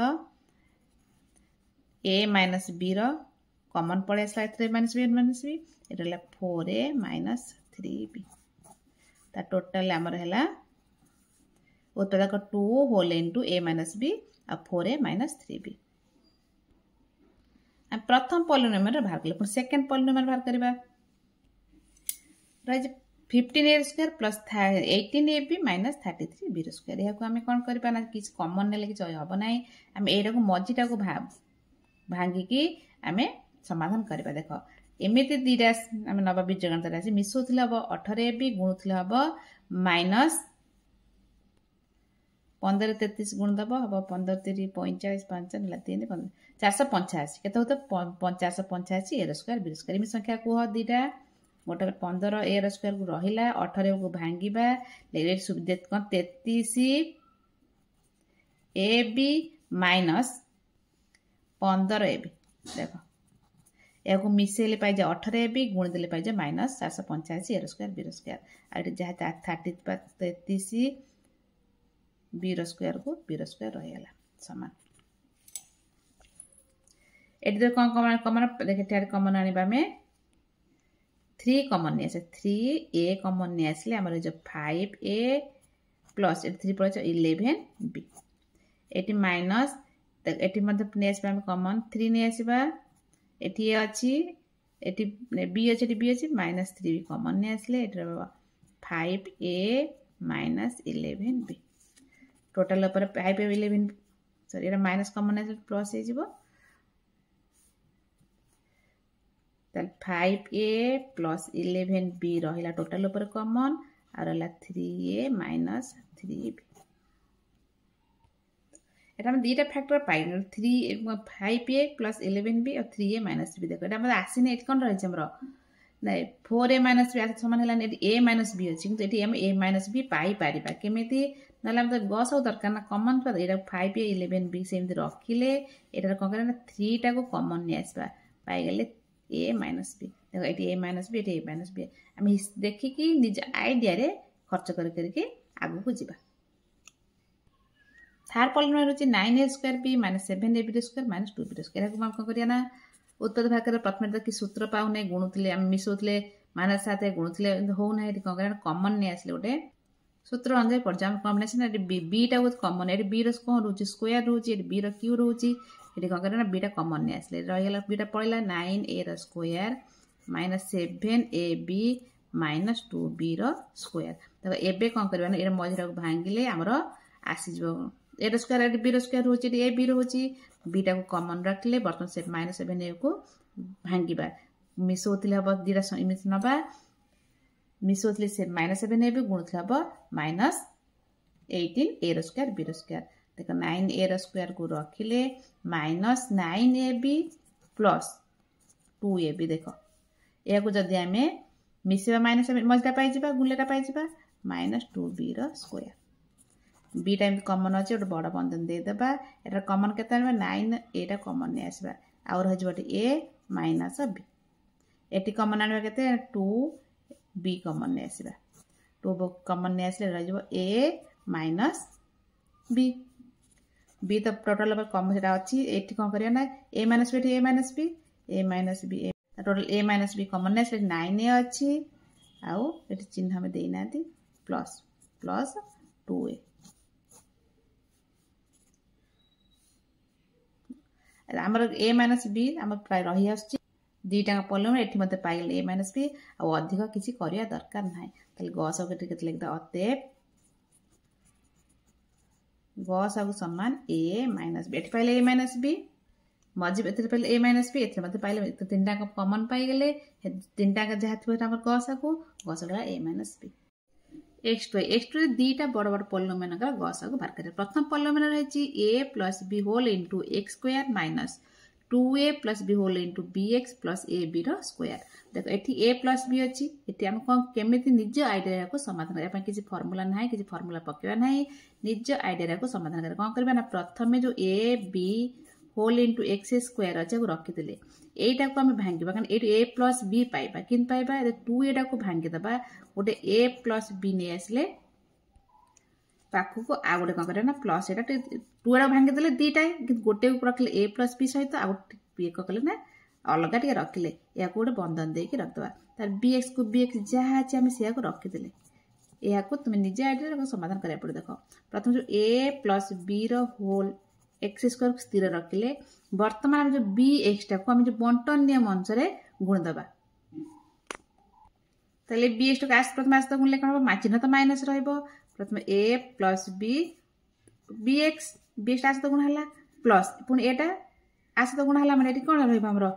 ए माइनस बी कमन पड़े आसला माइनस बी ये 4a माइनस 3b टोटाल आमर है उत्पादक 2 होल इंटू ए माइनस बी आ 4a माइनस 3b प्रथम पॉलीनोमियल बाहर कले पुणी सेकेंड पॉलीनोमियल बाहर करबा रही 15a square plus 18ab minus 33b square या आम कौन करबा ना किसी कॉमन नेले कि हम ना आम एटा को मझीटा को भांगिकी आम समाधान करबा देख एमती दीटा आम नवा बीजगणित राशि मिसौले हम 18ab गुणुले हम माइनस 15 33 गुण दब हम 15 3 45 5 3 485 के 485 a square b square M संख्या कह दीटा गोटे 15 ए स्क्वायर को रहा 18 को भांगा कौन 33 a b minus 15 a b देख या मिसेले पाई 18 ए बी गुणिदेले पाई minus 485 a square b square आ जहाँ 33 बी स्क्वायर को बी स्क्वायर रहीगला सामान ये कौन कमन कमन देखे कमन आने में 3 कमन नहीं आसे 3a कमन नहीं आसले आम जो 5a प्लस 3 पड़े 11b एटी माइनस एटी मतलब नहीं आसबा कॉमन 3 नहीं आसबा एटी ए अच्छी एटी बी अच्छी एटी बी अच्छी -3 भी कॉमन नहीं आसले एटी रहबा 5a माइनस 11b टोटल ऊपर 5a 11 सॉरी एटा माइनस कॉमन आसे प्लस हे जिवो तल 5a प्लस 11b रहिला टोटल ऊपर कॉमन आ रहला 3a माइनस 3b एटा हम दीटा फैक्टर पाइ 5a प्लस 11b और 3a माइनस b देखो एटा हम आसीने एट कोन रहै छै हमरो नहीं 4a माइनस b आसे समान हला एटी a माइनस b अछि किंतु एटी हम a माइनस b पाइ पारिबा केमिति नला हम तो गस दरकार ना कॉमन तो एटा 5a 11b सेमति रखिले एटा कोन करे ना 3 टा को कॉमन नि आसबा पाइ गेले a माइनस b देखो एटी a माइनस b एटी a माइनस b हम देखि कि निज आईडिया रे खर्च करके आगु को जिबा थर्ड पॉलिनोमियल होची 9a square b minus 7ab square minus 2b square को हम कोन करिया ना उत्तर भाग प्रथम तो कि सूत्र पाउ नै गुणुतले हम मिसोतले माइनस 7 गुणुतले हो नै एटी कोन करिया कॉमन नै आसले ओटे सूत्र अनुसार परजाम कॉम्बिनेशन एटी b टा विथ कॉमन एटी b रो कोन रहउची स्क्वायर रहउची एटी b रो क्यू रहउची एटी कोन करिया ना b टा कॉमन नै आसले रहि गेला b टा पड़िला 9a रो square minus 7ab minus 2b रो स्क्वायर देखो एबे कोन करबा ना एरा मझरा को भांगिले हमरो आसी जबो ए स्क्वायर एट बी स्क्वायर होची ए बी होची बी टा को कॉमन रखले बर्तन से -7a को भांगिबा मिसोतले हबो दिरा इमिस नबा मिसोतले से -7a भी गुणतले हबो -18a स्क्वायर b स्क्वायर देखो 9a स्क्वायर को रखिले -9ab प्लस 2ab देखो या को जदी हमें मिसेबा -7 मजटा पाइ जिबा गुलेटा पाइ जिबा -2b square b time common अछि ओटे बड़ा बंधन दे देबा एटा कॉमन केते 9 एटा कॉमन नै आसबा और ह जबटे a माइनस b एटी कॉमन आनबा केते 2b कॉमन नै आसबा 2 कॉमन नै आसले रह जबो a माइनस b b तो टोटल ऊपर कॉमन सेटा अछि एटी कोन करिया ना a minus b a minus b a minus b total a minus b common नै आसले 9a अछि आउ एटी चिन्ह हम देई नाती प्लस प्लस 2a हमर a माइनस b हमर प्राय रही आछि दीटा पॉलिनोमियल एठी मते पाइल a माइनस b आ अधिक किछि करिया दरकार नाही तले गस के केते लिखदा अतएव गस आगु समान a माइनस b एठी पाइल a माइनस b मजि एते पाइल a माइनस b एथे मते पाइल तो तीनटा का कॉमन पाइ गेले तीनटा का जहा थबो हमर गस गला a माइनस b x2 दीटा बड़ बड़ पॉलिनोमियल का गस आगु बाहर करे प्रथम पॉलिनोमियल रहछि a plus b whole into x square minus 2a plus b whole into bx plus ab रो स्क्वायर देखो एठी a प्लस b अछि एठी हम कोन केमिति निज आइडिया को समाधान करे अपन किछि फार्मूला नाही किछि फार्मूला पकेबा नाही निज आइडिया को समाधान करे कोन करबा ना प्रथमे जो a b whole into x square अछि को रखि देले एटा को हम भांगिबा कारण एटी a प्लस b पाइबा किन पाइबा 2a टा को भांगी दबा गोटे a प्लस b नै आसले पाखु को आ गोटे कोन करे ना प्लस एटा 2 टा भांगी देले दीटा कि गोटे को रखले a प्लस b सहित आ b को कले ना अलगा टिके रखिले या को गोटे बंधन दे कि रख दबा तार bx को bx जहा अछि हम सेया को रखि देले या को तुम निजे आइडिया को समाधान करे पड़े देखो प्रथम जो a प्लस b रो होल x स्क्वायर स्थिर रखिले वर्तमान जो bx टा को हम जो बंटन नियम अनुसार गुण दबा तले bx टा आस प्रथम आस गुणले कोन हो चिन्ह तो माइनस रहइबो प्रथम a plus b bx bx आस गुण हला प्लस पुनी एटा आस गुण हला माने एटी कोन रहइबो हमरो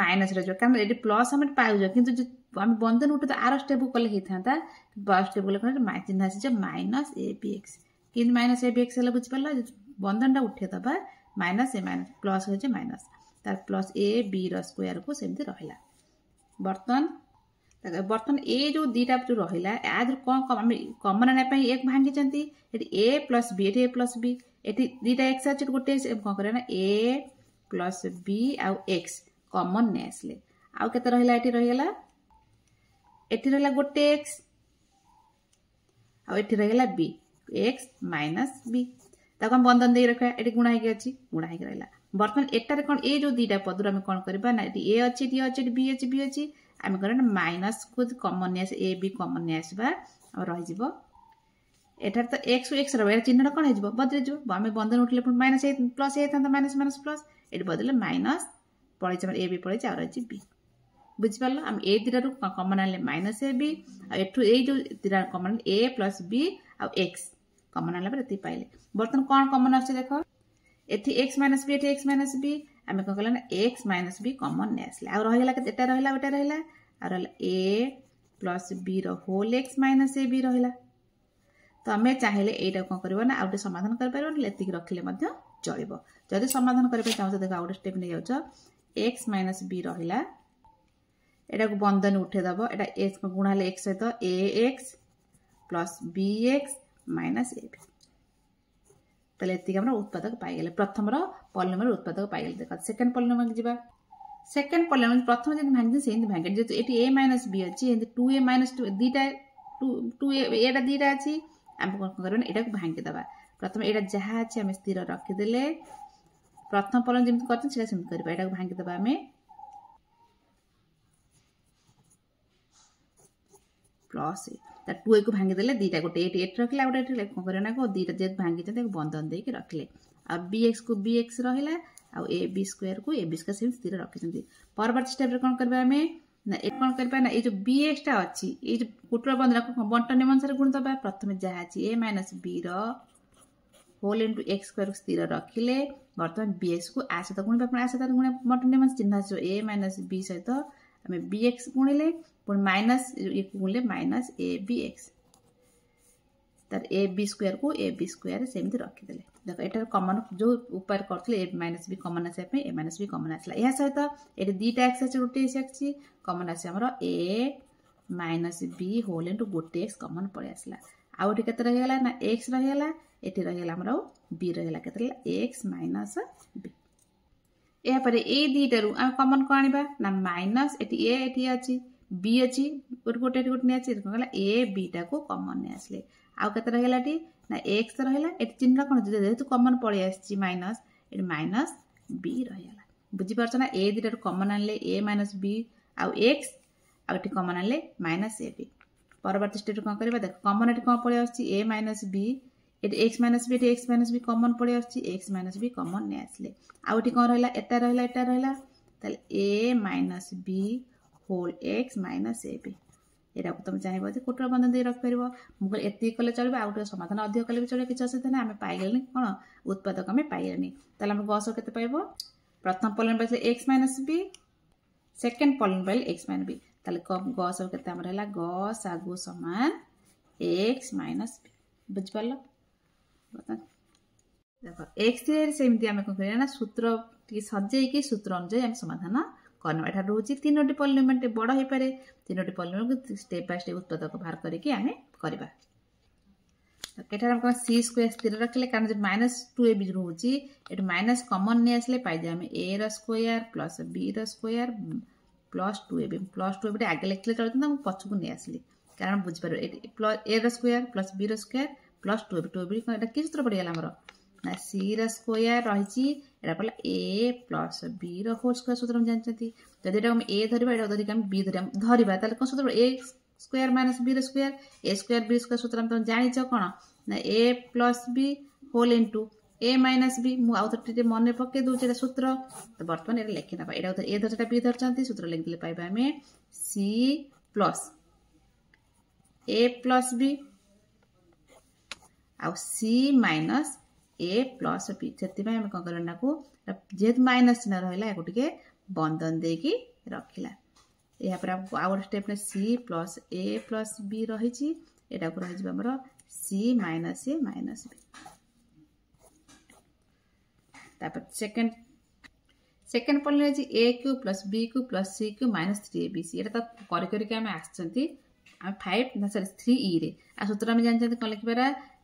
माइनस रह जो कारण एटी प्लस हम पाउ जो किंतु हम बंधन उठे तो आर स्टेप कोले हि थांता बस स्टेप कोले कोन चिन्ह आसी जे माइनस abx किन माइनस abx हला बुझ परला बंधन टा उठे दबा माइनस ए माइनस प्लस हो जे माइनस तार प्लस a b रो स्क्वायर को सेमति रहिला बर्तन ए जो दीटा जो रहिला आदर कोन कॉमन आने पई एक भांगी चंती एटी a प्लस b एटी a प्लस b एटी दीटा x अछि गोटे कोन करे ना a प्लस b आ x कॉमन ने आसले आ केते रहिला एटी रहिला गोटे x आ एटी रहिला b x माइनस b ताको हम बंधन दे रखा एटी गुणा हे अछि गुणा हे रहला बर्तन एटारे कोन ए जो दीटा पदर हम कोन करबा ना एटी a अछि डी अछि b अछि b अछि हम करन माइनस को कॉमन ने ए बी कॉमन ने आसबा और रहि जिवो एठार तो एक्स एक्स रहा चिन्हटा कौन हो बदली जो आम बंधन उठे माइनस प्लस था माइनस माइनस प्लस ये बदले माइनस पड़े ए बी पड़े आ रही बी बुझिपार आम ए दुटारू कमन आने माइनस ए बी आठू जो दुटा कमन ए प्लस बी आउ एक्स कमन आने ये पाइले बर्तमान कौन कमन आस देख ये x minus b x minus b आम कौन कला एक्स माइनस बी कमन नहीं आसला आ रहा रहा आ रहा a plus b whole x minus a b रहा तो आम चाहिए यहाँ कौन करना आउ गए समाधान कर रखिले चलो जदि समाधान करने चाहो देख आउ गए स्टेप नहीं जाओ एक्स माइनस बी रहा यहाँ को बंधन उठेदेव यहाँ एक्स गुणा एक्स सहित a x plus b x minus a b ताले उत्पादक पाइगले प्रथम पॉलिनोमियल उत्पादक पाइगले देख सेकेंड पॉलिनोमियल जी सेकेंड पॉलिनोमियल प्रथम जब भांगी से भांगे जेहतु ये ए माइनस बी अच्छी 2a माइनस 2 दीटा 2a दीटा अच्छी आम कौन करना यहाँ को भांगीदे प्रथम यहाँ जहाँ अच्छे आम स्थिर रखीदे प्रथम पॉलिनोमियल जमी कर यहाँ को भांगीदे आम प्लस टू ए को भांगीदे दीटा गोटे ये रखिले गोटे कौन करना को दीटा जेहतु भांगी बंधन देके रखिले आ बी एक्स को बी एक्स रहा आ ए बी स्क्वायर को ए बी स्क्वायर से स्थिर रखी परवर्ती स्टेप कौन करवा आम ना ये कौन करवा ना ये जो बी एक्सटा अच्छी ये जो कुटुर बंधन बंटन अनुसार गुणिदबा प्रथम जहाँ अच्छी a minus b whole into x square को स्थिर रखिले बर्तमान बी एक्स को आ सहित गुणा आ सहित गुणा बंटन अनुसार चिन्ह आस ए माइनस बी सहित आम बी एक्स गुणिले पुणी माइनस ये गुणिले माइनस ए बी एक्स तार ए बी स्क्वायर को ए बी स्क्वायर सेमती रखीदे देख ये कमन जो उपाय करते ए माइनस बी कमन आसापी ए माइनस बी कमन आसला यह सहित ये दीटा एक्स अच्छे गोटे अच्छी कमन आस ए माइनस बी होल इंटू गोटे एक्स कमन पड़े आसला आउ ये के रहीगला ना एक्स रहीगला ये रहीगला बी रहीगला के एक्स माइनस बी यापर ए दीटारू आम कमन कौन आने ना माइनस ये अच्छी बी अच्छी गोटे गोटे गोटे नहीं अच्छी कौन ए बीटा को कमन नहीं आसले आउ के रहीगला ना एक्स रहा ये चिन्ह कौन जेहतु कमन पड़े आसी माइनस ये माइनस बी रहीगला बुझीपार ना ए दुटा कमन आने ए माइनस बी आउ एक्स आउ कमन आने माइनस ए बी परवर्ती स्टेप कौन करवा देख कमन ये कौन पड़े आसी ए माइनस बी ये x minus b x minus b common पड़े आसी एक्स माइनस बी कमन नहीं आसले आउ कौन रहा एटा रहा a minus b whole x minus a b यहाँ को तुम चाहिए कुटुर बंधन दे रखिपर मुझे एति कले चलो आउ गए समाधान अधिक कले भी चलो किसी असुविधा ना आम पाइगले कौन उत्पादक आम पाइले ताल आम गस के पाइब प्रथम polynomial x minus b second polynomial x minus b ताले गस के गस आगु समान एक्स माइनस बी बुझिपार देख एक्स सेमती आम कौन कर सूत्र सजेकी सूत्र अनुसार आम समाधान करना यहाँ रोचे तीनो पॉलिनोमियल बड़ हो पारे तीनो पॉलिनोमियल स्टेप बाय स्टेप उत्पादक बाहर करके आम करवा सी स्क्वायर स्थिर रखिले कारण जो माइनस 2ab रोचे ये माइनस कमन नहीं आसले पाइजे आम a square plus b square plus 2ab आगे लिखले चलता पछक नहीं आसली कारण बुझीपार a square plus b square plus 2ab कि सूत्र पड़गला आमर ना सी स्क्वायर रही पड़ा ए प्लस बी होल स्क्वायर सूत्र जानते जदि ए धरवा यहाँ धरिक बी धरवा कौन सूत्र a square minus b square A square b square सूत्र तुम जाच कौन ना a plus b whole into A minus B मुझे मन पकई दूसरे सूत्र तो बर्तमान ये लिखिना यहाँ ए धरता बी धरती सूत्र लिखिदे पाइबा आम सी प्लस ए प्लस बी आउ सी माइनस ए प्लस बी से कौन करना को जेहतु माइनस चिन्ह रहा है बंधन देकी रखिला यहाँ पर आउ गोटे step c plus a plus b रही यहाँ को रही आमर c minus a minus b तापर second polynomial a cube plus b cube plus c cube minus 3abc ये तो करके आम आम 5 ना सॉरी 3e रे आ सूत्र आम जानते कौन लिखिपार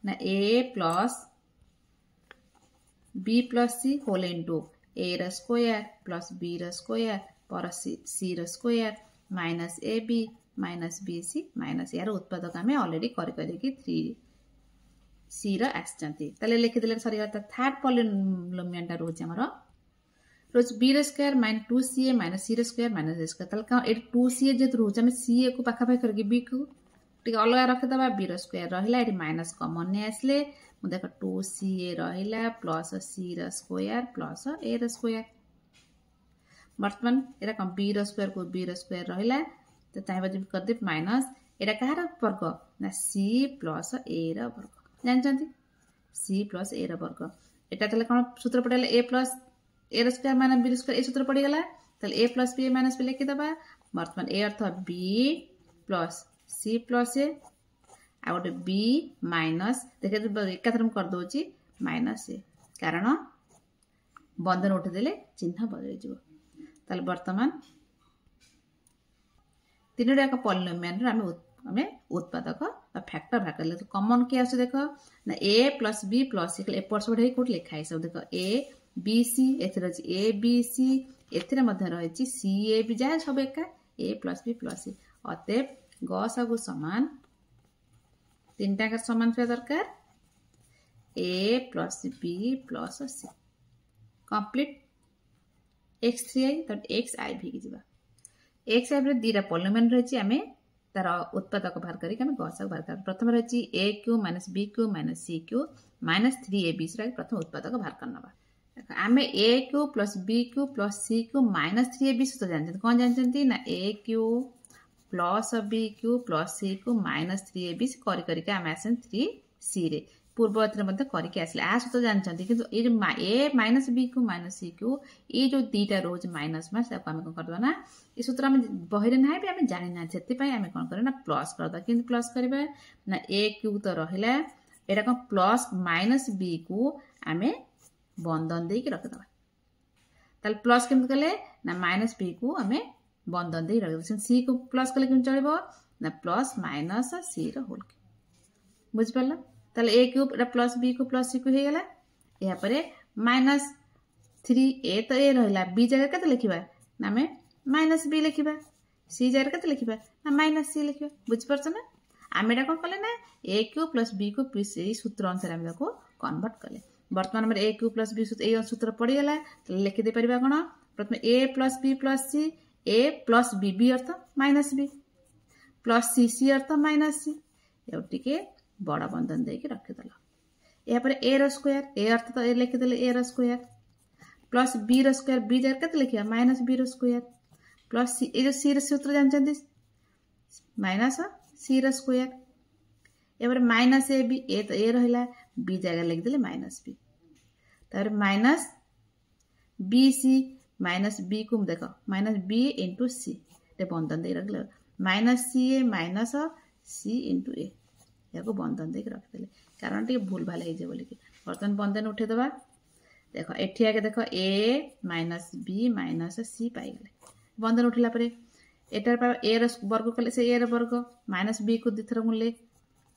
ना a plus b plus c whole into a square plus b square पर c square minus a b minus b c minus यार उत्पादक आम अलरेडी करके 3c आसते लिखिदे सरीगला थर्ड पॉलिनोमियल रोचे आमर रोज b square minus 2ca minus c square minus a square 2ca जेहतु रोचे आम सी को पाखापाखि करके बी को टिके अलग रखिदबा बी रो स्क्वायर रहिला एठी माइनस कॉमन ने आसले मु देख 2ca रहिला प्लस c रो स्क्वायर प्लस a रो स्क्वायर वर्तमान एरा कम b रो स्क्वायर को b रो स्क्वायर रहिला तो चाहेबा जे कर दे माइनस एटा कहार वर्ग ना c प्लस a रो वर्ग जानचंती c प्लस a रो वर्ग एटा तले कोन सूत्र पडेला a प्लस a रो स्क्वायर माइनस b रो स्क्वायर ए सूत्र पड़ी गला तले a plus b minus b लिखि दबा वर्तमान a अर्थ b plus c plus a आ गोटे b माइनस देखे एकाथरम कर दोची माइनस a कारण बंधन उठे देले चिन्ह बदल जिवो ताले वर्तमान तीनोटा एक पॉलिनोमियल आमे उत्पादक फैक्टर भाग करले तो कॉमन के आसे देखो ना a plus b plus c एपर सब कोट लिखा है सब देखो a b c एथरे a b c एथरे मध्य रहिछि c a b जा सब एका a plus b plus c अतएव गसागु समान तीनटा का समान पे दरकार a plus b plus c complete x3i तो xi भी जिबा xi रे दीरा पॉलिनोमियल रहिछि आमे तार उत्पादक बाहर करी आमे गसागु बाहर कर प्रथम रहिछि a Q minus b Q minus c Q minus 3ab से प्रथम उत्पादक बाहर करनबा आमे a Q plus b Q plus c Q minus 3ab से तो जानते कोन जानते ना a Q plus b Q plus c Q minus 3ab से करी करी के आमे आसन 3c रे पूर्वत्र मध्य करके आसले आ तो जानते किंतु ये जो a minus b Q minus c Q ये जो दीटा रोज माइनस में से आम कौन करदे ना ये सूत्र आम बहरे ना भी आम जानी ना से आम कौन करें ना प्लस करदे कि प्लस करवा ना a क्यू तो रहा एटा कौन प्लस माइनस b को आम बंधन दे रखिदबा ताल प्लस केमती कले ना माइनस b को आम बंधन दे रखिदबा c को प्लस कले केमती चलिबो ना प्लस माइनस c रो होल बुझ पाला ताले a क्यूब प्लस b को प्लस c को हे गला या परे माइनस 3a तो a रहला b जगह कते लिखिबा ना में माइनस b लिखिबा c जगह कते लिखिबा ना माइनस c लिखिबा बुझ परछ ना आमेडा कोन कले ना a क्यूब प्लस b को प्लस ए सूत्र अनुसार हम को कन्वर्ट कले वर्तमान में a क्यूब प्लस b सूत्र ए सूत्र पड़ी गला तो लिखि दे परिबा कोन प्रथम a plus b plus c a plus b b earth minus b plus c c earth minus c एउटी के बड़ा बंधन दे के रखिदल या पर a रो स्क्वायर a अर्थ तो ए लिखि देले a रो स्क्वायर प्लस b रो स्क्वायर b जगह कते लिखिया माइनस b रो स्क्वायर प्लस c ए जो c रो सूत्र जानचंदी माइनस c रो स्क्वायर या पर माइनस a b a तो a रहला b जगह लिख देले माइनस b तार minus b c minus b को देखो माइनस b इनटू c ते बंधन दे रखले minus c a minus c into a याको बंधन दे रख देले कारण टे भूल भाल हे जे बोली कि बर्तन बंधन उठे दबा देखो एठी आके देखो a minus b minus c पाई गेले बंधन उठला परे एटार पा a रो वर्ग कले से a रो वर्ग माइनस b को दिथर गुणले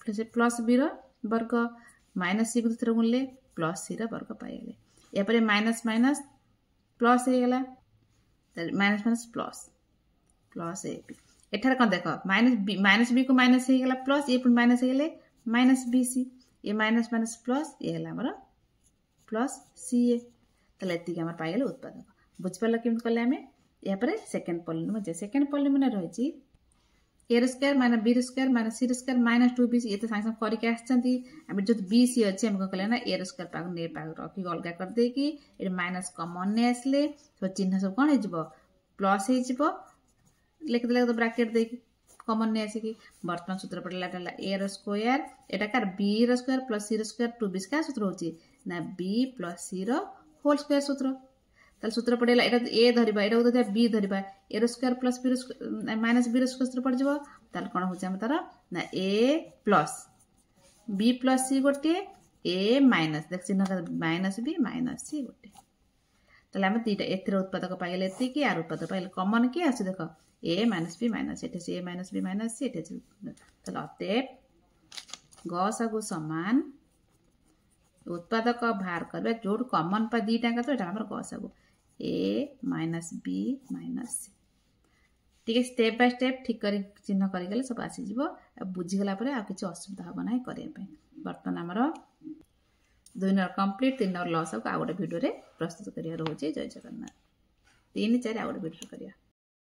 प्लस b रो वर्ग माइनस c को दिथर गुणले प्लस c रो वर्ग पाई गेले या परे माइनस माइनस प्लस हे गेला minus minus plus plus a b एठार कोन देखो माइनस b को माइनस हे गेला प्लस ए पुन माइनस हे गेले माइनस bc ए माइनस माइनस प्लस ए गेला हमर प्लस ca तले एति हमर पाई गेले उत्पादक बुझ परला केम करले हमें या परे सेकंड पॉलिनोमियल जे सेकंड पॉलिनोमियल रहिछि a रो स्क्वायर माइनस b रो स्क्वायर माइनस c रो स्क्वायर माइनस 2bc ये तो साइंस करि के आछंती हम जो bc अछि हम कहले ना a रो स्क्वायर पाग ने पाग रखि अलगा कर दे कि ए माइनस कॉमन ने आसले तो चिन्ह सब कोन हे जिवो प्लस हे जिवो लिख देले तो ब्रैकेट दे कॉमन ने आसे कि वर्तमान सूत्र पड़ला डला a रो स्क्वायर एटा कर b रो स्क्वायर प्लस c रो स्क्वायर 2b का सूत्र होची ना b प्लस c रो होल स्क्वायर सूत्र तल सूत्र पड़ेला एटा a धरिबा एटा उदे b धरिबा a रो स्क्वायर प्लस b रो माइनस b रो स्क्वायर सूत्र पड़ जबो तल कोन होची हम तार ना a plus b plus c गोटे a माइनस देख चिन्ह माइनस b माइनस c गोटे तल हम तीटा एथरे उत्पादक पाइले एति कि आर उत्पादक पाइले कॉमन के आसे देखो a माइनस b माइनस एटे से a minus b minus c एटे तल अतएव गसागु समान उत्पादक बाहर करबे जोड कॉमन पा दीटा का तो एटा हमर गसागु a minus b minus c ठीक है स्टेप बाय स्टेप ठीक करी चिन्ह करी गेले सब आसी जिवो बुझी गला परे आ किछ असुविधा हो नाही करे पे वर्तमान हमर 2 नंबर कंप्लीट 3 नंबर लॉस आ गोटे वीडियो रे प्रस्तुत करिया रहउची जय जगन्नाथ 3 4 आ गोटे वीडियो करिया।